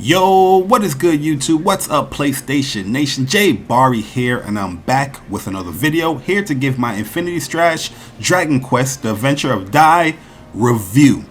Yo, what is good YouTube? What's up PlayStation Nation? Jay Bari here, and I'm back with another video, here to give my Infinity Strash Dragon Quest The Adventure of Dai review.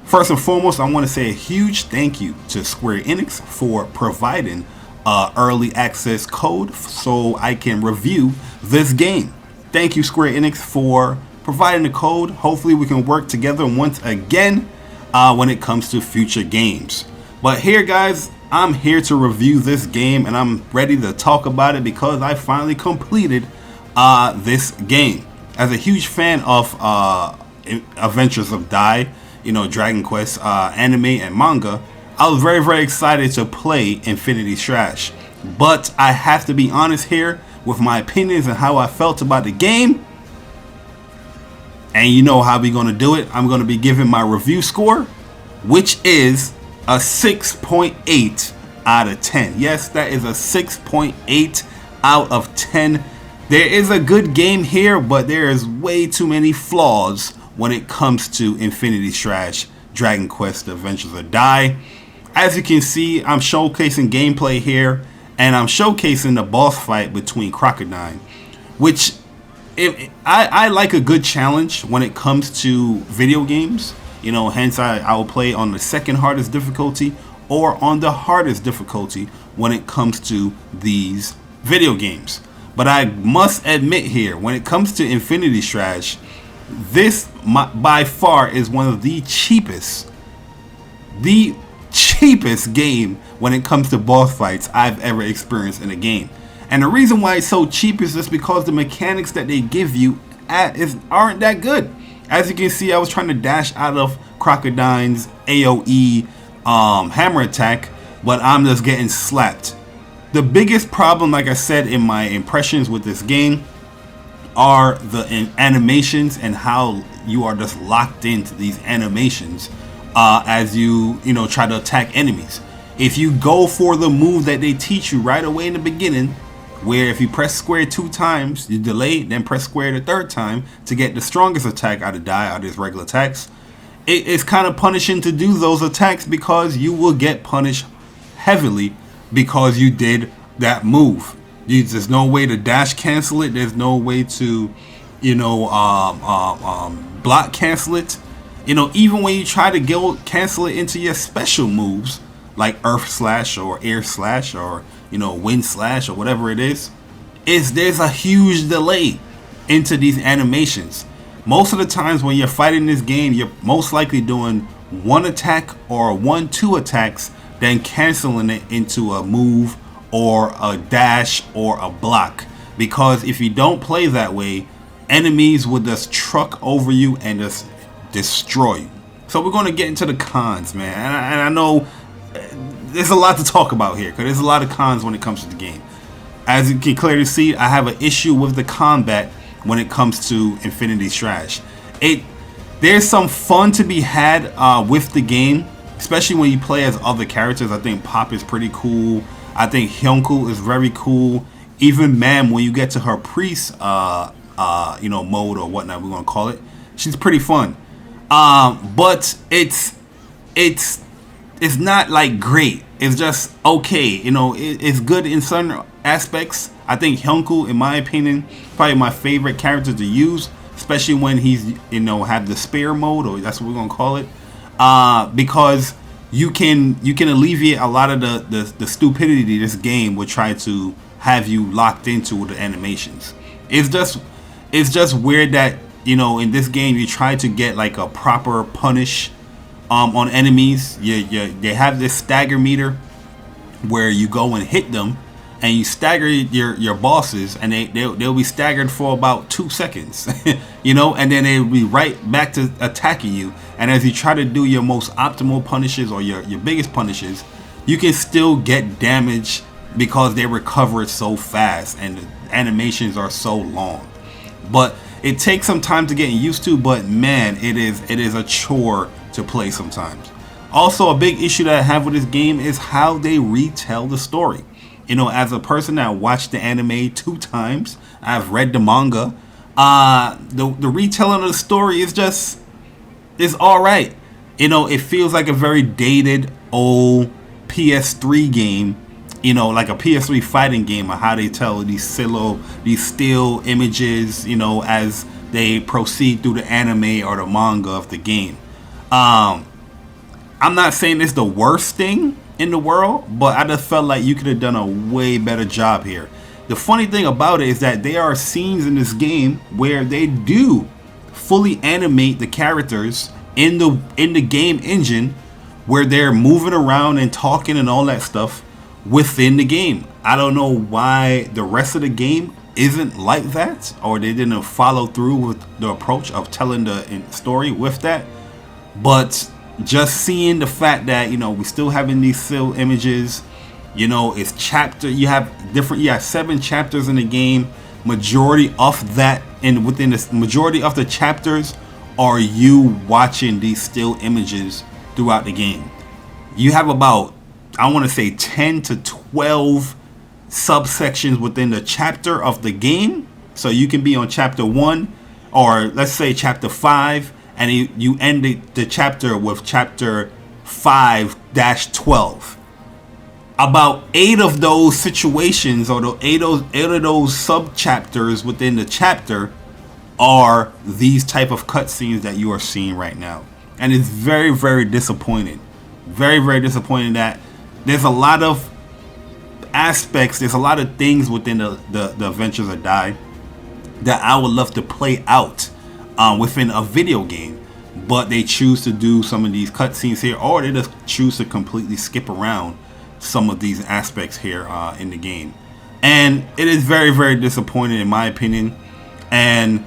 First and foremost, I want to say a huge thank you to Square Enix for providing early access code so I can review this game. Thank you Square Enix for providing the code. Hopefully we can work together once again when it comes to future games. But here guys, I'm here to review this game, and I'm ready to talk about it because I finally completed this game. As a huge fan of Adventures of Dai, you know, Dragon Quest anime and manga, I was very excited to play Infinity Strash. But I have to be honest here with my opinions and how I felt about the game. And you know how we're going to do it. I'm going to be giving my review score, which is a 6.8 out of 10. Yes, that is a 6.8 out of 10. There is a good game here, but there is way too many flaws when it comes to Infinity Strash Dragon Quest The Adventures of Dai. As you can see, I'm showcasing gameplay here, and I'm showcasing the boss fight between Crocodile, which I like a good challenge when it comes to video games. You know, hence I will play on the second hardest difficulty or on the hardest difficulty when it comes to these video games. But I must admit here, when it comes to Infinity Strash, this by far is one of the cheapest game when it comes to boss fights I've ever experienced in a game. And the reason why it's so cheap is just because the mechanics that they give you aren't that good. As you can see, I was trying to dash out of Crocodile's AoE hammer attack, but I'm just getting slapped. The biggest problem, like I said in my impressions with this game, are the animations and how you are just locked into these animations as you try to attack enemies. If you go for the move that they teach you right away in the beginning, where if you press square 2 times, you delay, then press square the 3rd time to get the strongest attack out of Dai, out of his regular attacks, it's kind of punishing to do those attacks because you will get punished heavily because you did that move. There's no way to dash cancel it. There's no way to, block cancel it. Even when you try to cancel it into your special moves, like Earth Slash or Air Slash or Wind Slash or whatever it is, there's a huge delay into these animations. Most of the times when you're fighting this game, you're most likely doing one attack or 1-2 attacks, then canceling it into a move or a dash or a block. Because if you don't play that way, enemies will just truck over you and just destroy you. So we're going to get into the cons, man. And I know there's a lot to talk about here because there's a lot of cons when it comes to the game. As you can clearly see, I have an issue with the combat when it comes to Infinity Strash. There's some fun to be had with the game, especially when you play as other characters. I think Pop is pretty cool. I think Hyunko is very cool. Even Mam, when you get to her priest mode or whatnot, we're gonna call it, she's pretty fun. But it's not like great. It's just okay. It's good in certain aspects. I think Hyunko, in my opinion, probably my favorite character to use, especially when he's have the spare mode, or that's what we're gonna call it, because you can alleviate a lot of the stupidity this game would try to have you locked into with the animations. It's just weird that in this game you try to get like a proper punish on enemies. They have this stagger meter where you go and hit them and you stagger your bosses, and they'll be staggered for about 2 seconds and then they'll be right back to attacking you. And as you try to do your most optimal punishes or your biggest punishes, you can still get damage because they recover it so fast and the animations are so long. But it takes some time to get used to, but man, it is a chore to play sometimes. Also, a big issue that I have with this game is how they retell the story. As a person that watched the anime 2 times, I've read the manga, the retelling of the story is alright. It feels like a very dated, old PS3 game, you know, like a PS3 fighting game, of how they tell these still images, you know, as they proceed through the anime or the manga of the game. I'm not saying it's the worst thing in the world, but I just felt like you could have done a way better job here. The funny thing about it is that there are scenes in this game where they do fully animate the characters in the game engine, where they're moving around and talking and all that stuff within the game. I don't know why the rest of the game isn't like that, or they didn't follow through with the approach of telling the story with that. But just seeing the fact that, you know, we still having these still images, you know, it's chapter, you have 7 chapters in the game. Majority of that, and within the majority of the chapters are you watching these still images throughout the game. You have about, I want to say 10 to 12 subsections within the chapter of the game. So you can be on chapter 1, or let's say chapter 5, and you end the chapter with chapter 5-12. About 8 of those situations, or the 8 of those sub chapters within the chapter, are these type of cutscenes that you are seeing right now. And it's very, very disappointing. Very, very disappointing that there's a lot of aspects, there's a lot of things within the Adventures of Dai that I would love to play out within a video game, but they choose to do some of these cutscenes here, or they just choose to completely skip around some of these aspects here in the game. And it is very, very disappointing in my opinion, and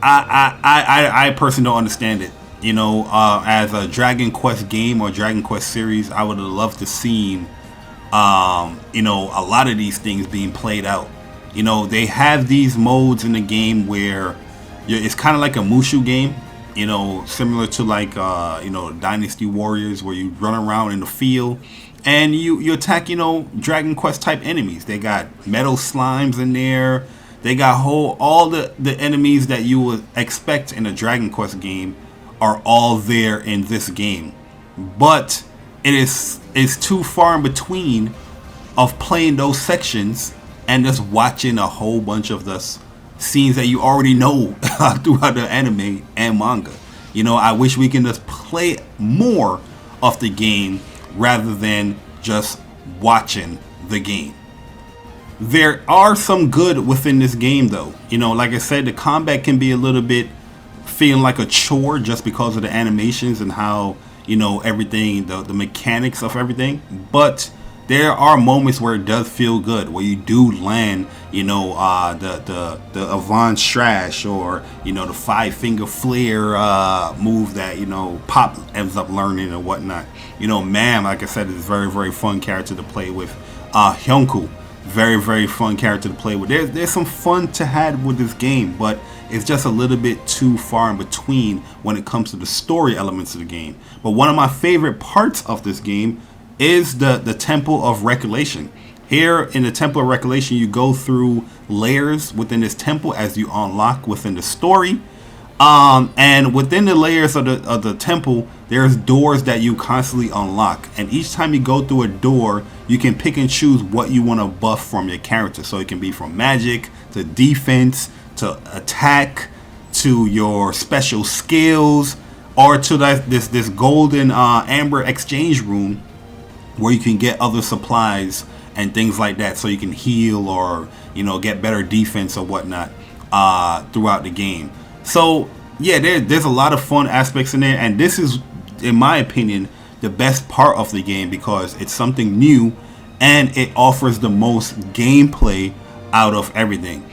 I personally don't understand it. You know, as a Dragon Quest game or Dragon Quest series, I would have loved to seen, you know, a lot of these things being played out. You know, they have these modes in the game where it's kind of like a Mushu game, you know, similar to like, you know, Dynasty Warriors, where you run around in the field and you attack, you know, Dragon Quest type enemies. They got metal slimes in there. They got all the enemies that you would expect in a Dragon Quest game are all there in this game. But it's too far in between of playing those sections and just watching a whole bunch of the scenes that you already know throughout the anime and manga. You know, I wish we can just play more of the game rather than just watching the game. There are some good within this game though. You know, like I said, the combat can be a little bit feeling like a chore just because of the animations and how, you know, everything, the mechanics of everything. But there are moments where it does feel good, where you do land, you know, the Avant Strash, or, you know, the 5-finger flare move that, you know, Pop ends up learning and whatnot. You know, Mam, like I said, is a very, very fun character to play with. Hyunku, very, very fun character to play with. There's some fun to have with this game, but it's just a little bit too far in between when it comes to the story elements of the game. But one of my favorite parts of this game is the Temple of Recollection. Here in the Temple of Recollection, you go through layers within this temple as you unlock within the story. And within the layers of the temple, there's doors that you constantly unlock. And each time you go through a door, you can pick and choose what you want to buff from your character. So it can be from magic to defense to attack to your special skills, or to this golden amber exchange room where you can get other supplies and things like that, so you can heal or, you know, get better defense or whatnot throughout the game. So yeah, there's a lot of fun aspects in there, and this is, in my opinion, the best part of the game because it's something new and it offers the most gameplay out of everything.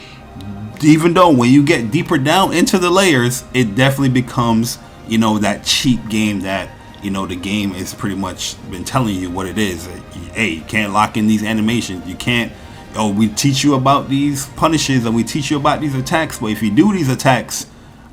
Even though when you get deeper down into the layers, it definitely becomes, you know, that cheap game that, you know, the game is pretty much been telling you what it is. Hey, you can't lock in these animations. You can't, oh, we teach you about these punishes and we teach you about these attacks. But if you do these attacks,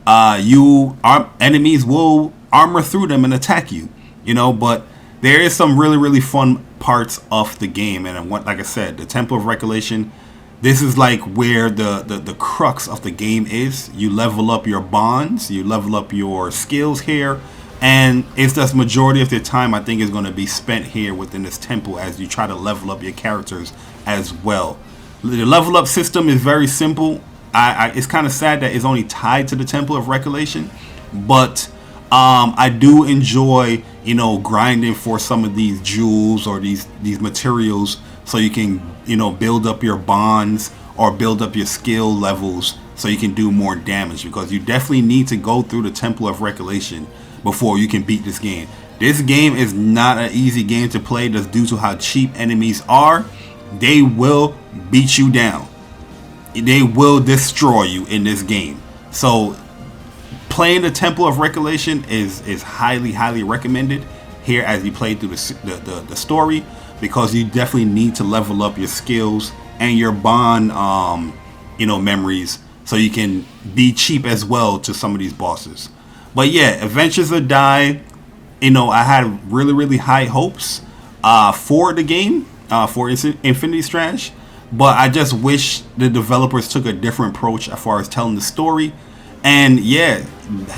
enemies will armor through them and attack you. You know, but there is some really, really fun parts of the game. And like I said, the Temple of Recollection, this is like where the crux of the game is. You level up your bonds, you level up your skills here. And it's just majority of their time I think is going to be spent here within this temple as you try to level up your characters as well. The level up system is very simple. It's kind of sad that it's only tied to the Temple of Recollection, but I do enjoy, you know, grinding for some of these jewels or these materials so you can, you know, build up your bonds or build up your skill levels so you can do more damage, because you definitely need to go through the Temple of Recollection before you can beat this game. This game is not an easy game to play just due to how cheap enemies are. They will beat you down. They will destroy you in this game. So playing the Temple of Recollection is highly recommended here as you play through the story, because you definitely need to level up your skills and your bond you know, memories so you can be cheap as well to some of these bosses. But yeah, Adventures of Die, you know, I had really high hopes for the game, for Infinity Strash, but I just wish the developers took a different approach as far as telling the story. And yeah,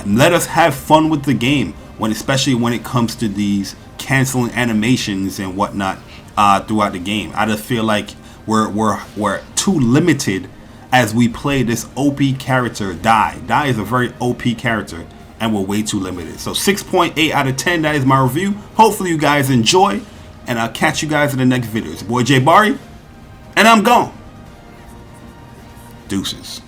let us have fun with the game, especially when it comes to these canceling animations and whatnot throughout the game. I just feel like we're too limited as we play this OP character, Die. Die is a very OP character, and we're way too limited. So 6.8 out of 10, that is my review. Hopefully you guys enjoy, and I'll catch you guys in the next video. It's your boy Jay Barry, and I'm gone. Deuces.